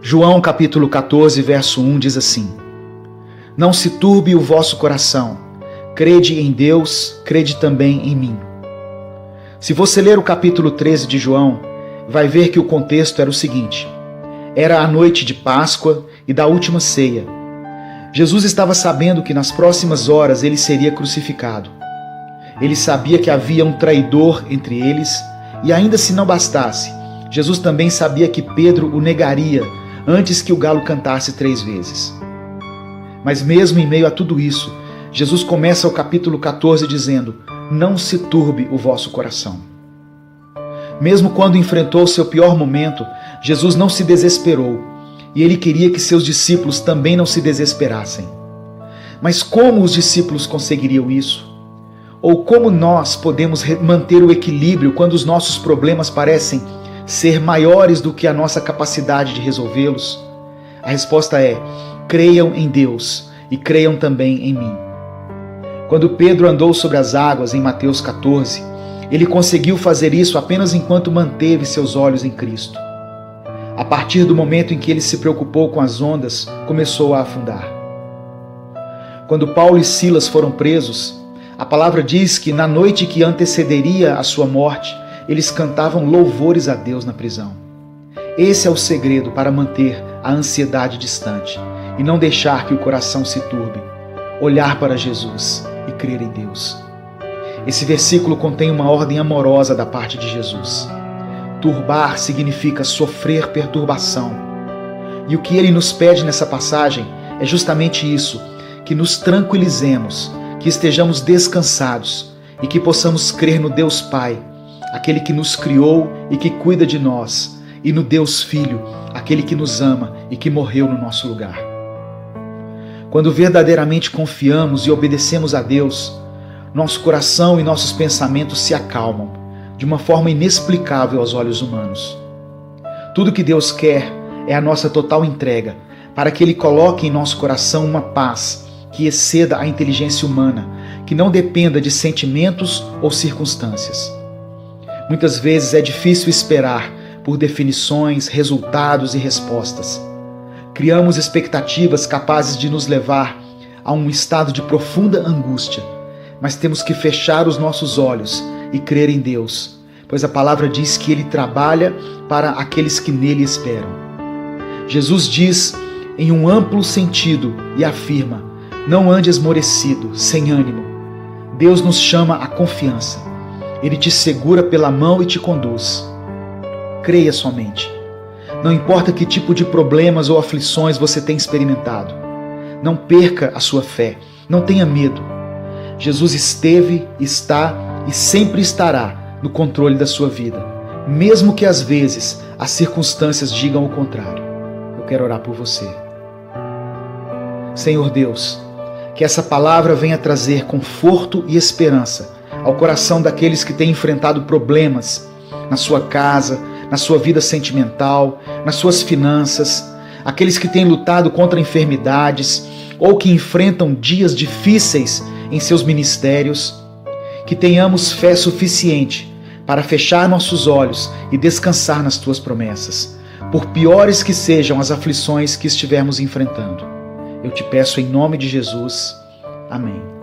João capítulo 14, verso 1 diz assim: Não se turbe o vosso coração, crede em Deus, crede também em mim. Se você ler o capítulo 13 de João, vai ver que o contexto era o seguinte: era a noite de Páscoa e da última ceia. Jesus estava sabendo que nas próximas horas ele seria crucificado. Ele sabia que havia um traidor entre eles, e ainda se não bastasse, Jesus também sabia que Pedro o negaria antes que o galo cantasse 3 vezes. Mas mesmo em meio a tudo isso, Jesus começa o capítulo 14 dizendo: Não se turbe o vosso coração. Mesmo quando enfrentou o seu pior momento, Jesus não se desesperou, e ele queria que seus discípulos também não se desesperassem. Mas como os discípulos conseguiriam isso? Ou como nós podemos manter o equilíbrio quando os nossos problemas parecem ser maiores do que a nossa capacidade de resolvê-los? A resposta é: creiam em Deus e creiam também em mim. Quando Pedro andou sobre as águas em Mateus 14, ele conseguiu fazer isso apenas enquanto manteve seus olhos em Cristo. A partir do momento em que ele se preocupou com as ondas, começou a afundar. Quando Paulo e Silas foram presos, a palavra diz que na noite que antecederia a sua morte, eles cantavam louvores a Deus na prisão. Esse é o segredo para manter a ansiedade distante e não deixar que o coração se turbe. Olhar para Jesus e crer em Deus. Esse versículo contém uma ordem amorosa da parte de Jesus. Turbar significa sofrer perturbação. E o que ele nos pede nessa passagem é justamente isso: que nos tranquilizemos, que estejamos descansados e que possamos crer no Deus Pai, aquele que nos criou e que cuida de nós, e no Deus Filho, aquele que nos ama e que morreu no nosso lugar. Quando verdadeiramente confiamos e obedecemos a Deus, nosso coração e nossos pensamentos se acalmam de uma forma inexplicável aos olhos humanos. Tudo que Deus quer é a nossa total entrega, para que Ele coloque em nosso coração uma paz que exceda a inteligência humana, que não dependa de sentimentos ou circunstâncias. Muitas vezes é difícil esperar por definições, resultados e respostas. Criamos expectativas capazes de nos levar a um estado de profunda angústia, mas temos que fechar os nossos olhos e crer em Deus, pois a palavra diz que Ele trabalha para aqueles que nele esperam. Jesus diz em um amplo sentido e afirma: não ande esmorecido, sem ânimo. Deus nos chama à confiança. Ele te segura pela mão e te conduz. Creia somente. Não importa que tipo de problemas ou aflições você tem experimentado. Não perca a sua fé. Não tenha medo. Jesus esteve, está e sempre estará no controle da sua vida, mesmo que às vezes as circunstâncias digam o contrário. Eu quero orar por você. Senhor Deus, que essa palavra venha trazer conforto e esperança ao coração daqueles que têm enfrentado problemas na sua casa, na sua vida sentimental, nas suas finanças, aqueles que têm lutado contra enfermidades ou que enfrentam dias difíceis em seus ministérios. Que tenhamos fé suficiente para fechar nossos olhos e descansar nas Tuas promessas, por piores que sejam as aflições que estivermos enfrentando. Eu te peço em nome de Jesus. Amém.